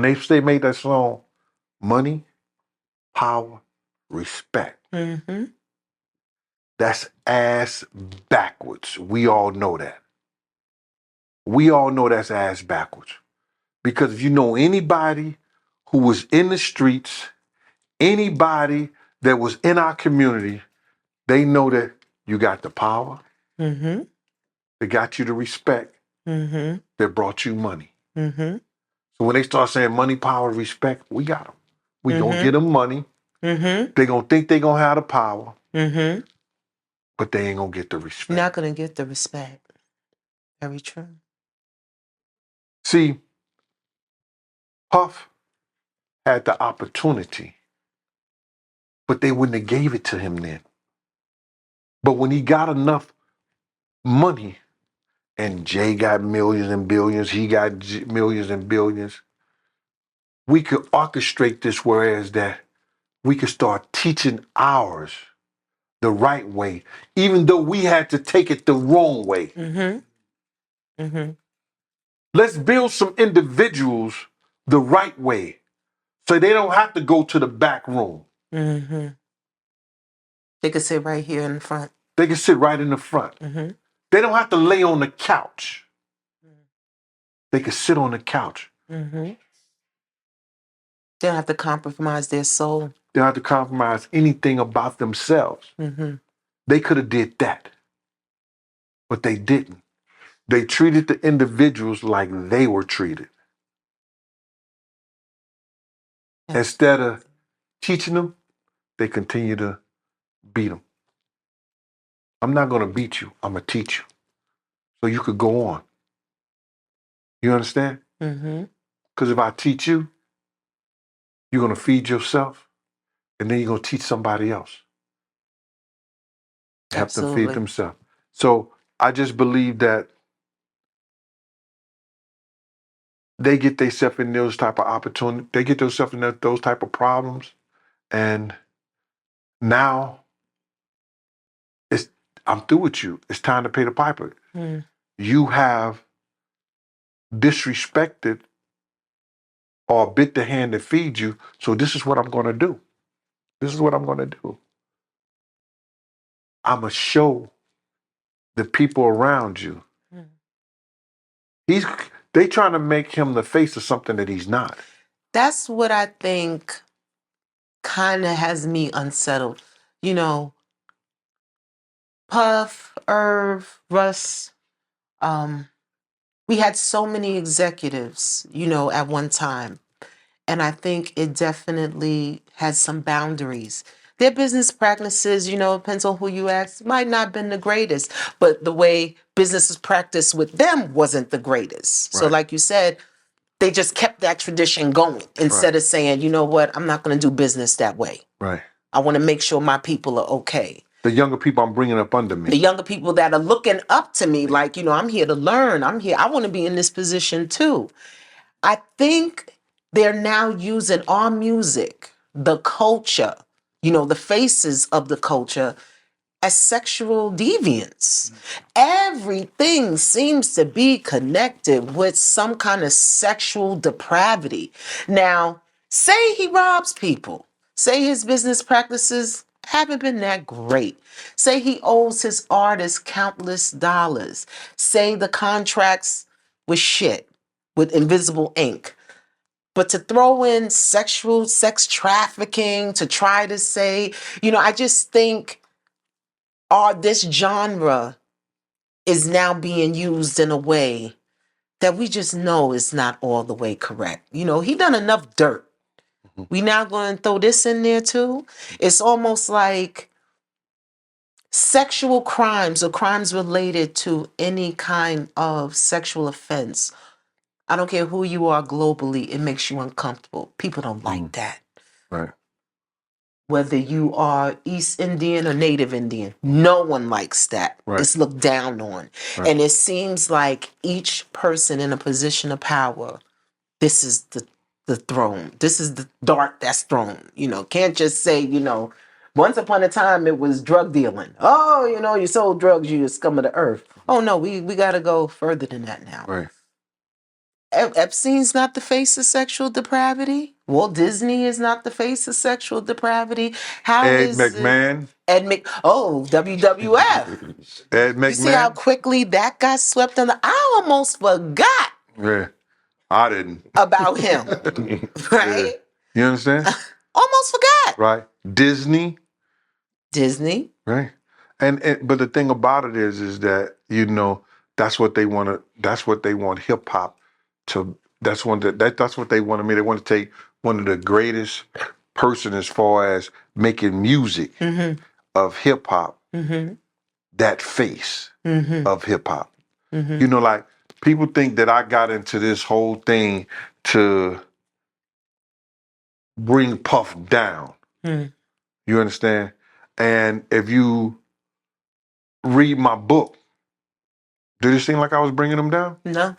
when they made that song, money, power, respect. Mm-hmm. That's ass backwards. We all know that. We all know that's ass backwards. Because if you know anybody who was in the streets, anybody that was in our community, they know that you got the power, Mm-hmm. they got you the respect, Mm-hmm. that brought you money. Mm-hmm. So when they start saying money, power, respect, we got them. We gonna Mm-hmm. get them money. Mm-hmm. They gonna think they gonna have the power, Mm-hmm. but they ain't gonna get the You're respect. not gonna get the respect. Very true. See, Puff had the opportunity, but they wouldn't have gave it to him then. But when he got enough money, and Jay got millions and billions, he got millions and billions, we could orchestrate this whereas that we could start teaching ours the right way, even though we had to take it the wrong way. Mm-hmm. Mm-hmm. Let's build some individuals the right way so they don't have to go to the back room. Mm-hmm. They could sit right here in the front. They can sit right in the front. Mm-hmm. They don't have to lay on the couch. They can sit on the couch. Mm-hmm. They don't have to compromise their soul. They don't have to compromise anything about themselves. Mm-hmm. They could have did that, but they didn't. They treated the individuals like they were treated. Instead of teaching them, they continue to beat them. I'm not going to beat you. I'm going to teach you. So you could go on. You understand? Mm-hmm. Because if I teach you, you're going to feed yourself, and then you're going to teach somebody else. Help them feed themselves. So I just believe that they get themselves in those type of opportunities. They get themselves in those type of problems. And now I'm through with you. It's time to pay the piper. Mm. You have disrespected or bit the hand that feeds you. So this is what I'm going to do. This is what I'm going to do. I'm going to show the people around you. They trying to make him the face of something that he's not. That's what I think kind of has me unsettled. You know, Puff, Irv, Russ, we had so many executives, at one time. And I think it definitely has some boundaries. Their business practices, depends on who you ask, might not have been the greatest, but the way business is practiced with them wasn't the greatest. So like you said, they just kept that tradition going instead of saying, you know what, I'm not going to do business that way. Right. I want to make sure my people are okay. The younger people I'm bringing up under me. The younger people that are looking up to me, like, I'm here to learn. I'm here. I want to be in this position too. I think they're now using our music, the culture, the faces of the culture as sexual deviants. Everything seems to be connected with some kind of sexual depravity. Now, say he robs people. Say his business practices haven't been that great. Say he owes his artists countless dollars. Say the contracts was shit with invisible ink. But to throw in sex trafficking, to try to say, I just think this genre is now being used in a way that we just know is not all the way correct. He done enough dirt. We now going to throw this in there too. It's almost like sexual crimes or crimes related to any kind of sexual offense. I don't care who you are globally, it makes you uncomfortable. People don't like that. Right. Whether you are East Indian or Native Indian, no one likes that. Right. It's looked down on. Right. And it seems like each person in a position of power, this is the throne. This is the dart that's thrown. Can't just say, once upon a time it was drug dealing. Oh, you sold drugs, you the scum of the earth. Oh no, we got to go further than that now. Right. Epstein's not the face of sexual depravity. Walt Disney is not the face of sexual depravity. How Ed is it? McMahon. WWF. Ed You see how McMahon. quickly that got swept under? I almost forgot Yeah, I didn't. about him. Yeah. Right? You understand? Almost forgot. Right. Disney. Disney. Right. And but the thing about it is that, you know, that's what they want to. That's what they want hip hop to. That's that's what they want to. They want to take one of the greatest person as far as making music of hip hop, that face of hip hop. You know, like people think that I got into this whole thing to bring Puff down. You understand? And if you read my book, did it seem like I was bringing them down? No,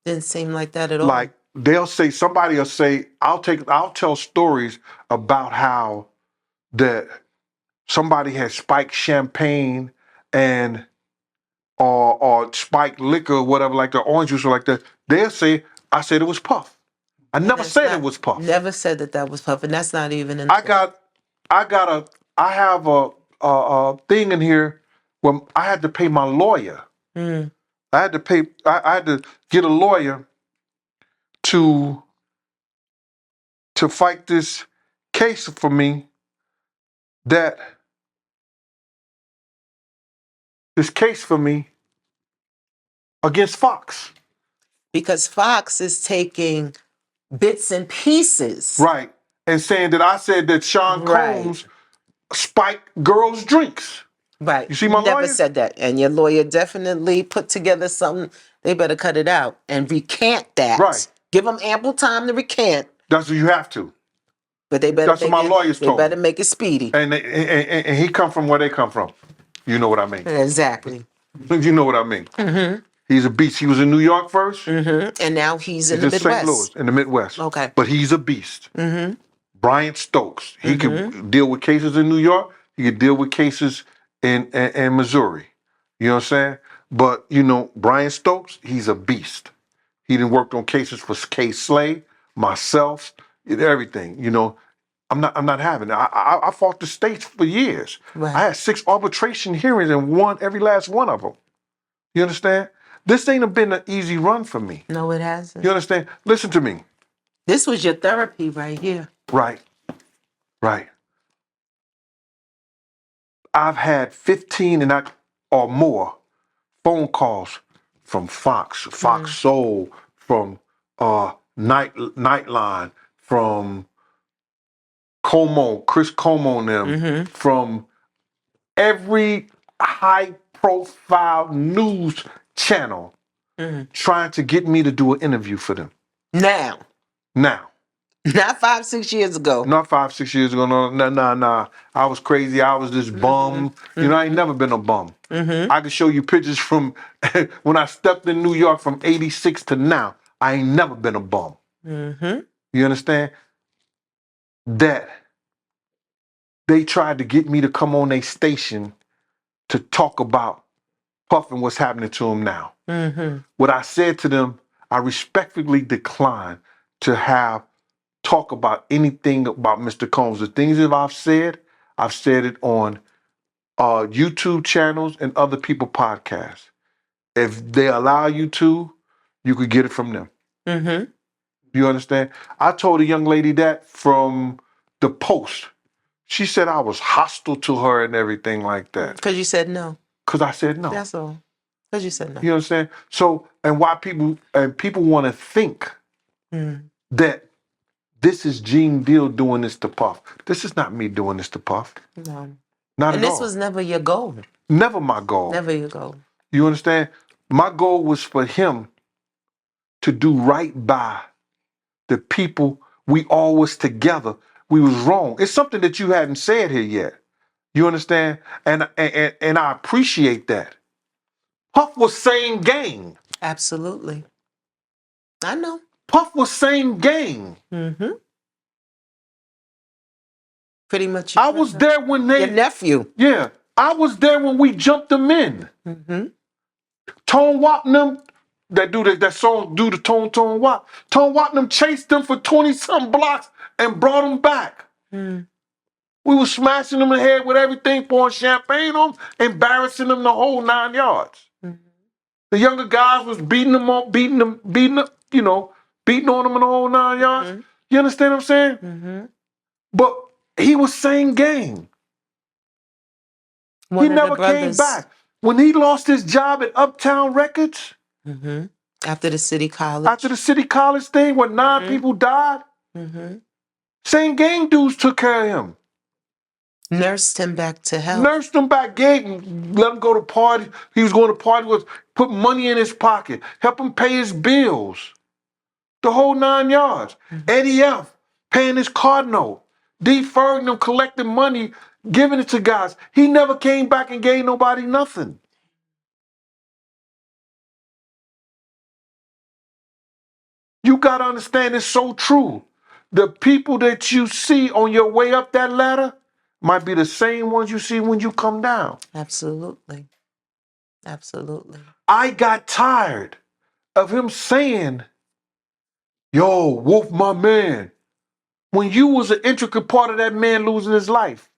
didn't seem like that at all. Like they'll say, somebody will say, I'll tell stories about how that somebody had spiked champagne and or spiked liquor or whatever, like the orange juice or like that. They'll say, I said it was Puff. I never said it was Puff. Never said that was Puff, and that's not even in. I have a thing in here where I had to pay my lawyer. I had to get a lawyer to fight this case for me, against Fox. Because Fox is taking bits and pieces. Right. And saying that I said that Sean Combs spiked girls' drinks. Right. You see my Never lawyer? said that. And your lawyer definitely put together something. They better cut it out and recant that. Right. Give them ample time to recant. That's what you have to. But they better That's what my lawyers told me. They better make it speedy. And he come from where they come from. You know what I mean? Exactly. You know what I mean? He's a beast. He was in New York first. And now he's in the Midwest. St. Louis, in the Midwest. Okay. But he's a beast. Brian Stokes. He can deal with cases in New York. He can deal with cases in Missouri. You know what I'm saying? But, you know, Brian Stokes, he's a beast. He done worked on cases for K. Slay, myself, everything. You know, I'm not having it. I fought the states for years. Right. I had 6 arbitration hearings and won every last one of them. You understand? This ain't been an easy run for me. No, it hasn't. You understand? Listen to me. This was your therapy right here. Right. I've had 15 or more phone calls from Fox Soul, from Nightline, from Chris Como and them, from every high-profile news channel trying to get me to do an interview for them. Now. Not 5-6 years ago. Not 5-6 years ago. No. I was crazy. I was this bum. You know, I ain't never been a bum. I can show you pictures from when I stepped in New York from 86 to now. I ain't never been a bum. You understand? That they tried to get me to come on a station to talk about Puff and what's happening to him now. What I said to them, I respectfully declined to talk about anything about Mr. Combs. The things that I've said it on YouTube channels and other people podcasts. If they allow you to, you could get it from them. You understand? I told a young lady that from the Post. She said I was hostile to her and everything like that. Because you said no. Because I said no. That's all. Because you said no. You understand? So, and why people want to think that this is Gene Deal doing this to Puff. This is not me doing this to Puff. No. Not at all. And this was never your goal. Never my goal. Never your goal. You understand? My goal was for him to do right by the people. We all was together. We was wrong. It's something that you hadn't said here yet. You understand? And I appreciate that. Puff was same game. Absolutely. I know. Puff was same game. Pretty much. I was there when your nephew. Yeah. I was there when we jumped them in. Tone Wap and them that do that song, do the Tone Watt. Tone Watt and them chased them for 20-something blocks and brought them back. Mm. We was smashing them in the head with everything, pouring champagne on them, embarrassing them the whole 9 yards. Mm-hmm. The younger guys was beating them on, beating them, you know, beating on them in the whole 9 yards. Mm-hmm. You understand what I'm saying? Mm-hmm. But he was same game. He One of the never came brothers. back. When he lost his job at Uptown Records, Mm-hmm. After the city college. after the city college thing where 9 people died, same gang dudes took care of him. Nursed him back to health. Nursed him back, gave him, let him go to party. He was going to party with, put money in his pocket, help him pay his bills. The whole 9 yards. Eddie F. paying his car note, deferring them, collecting money, giving it to guys. He never came back and gave nobody nothing. You got to understand, it's so true. The people that you see on your way up that ladder might be the same ones you see when you come down. Absolutely. Absolutely. I got tired of him saying, yo, Wolf, my man, when you was an intricate part of that man losing his life.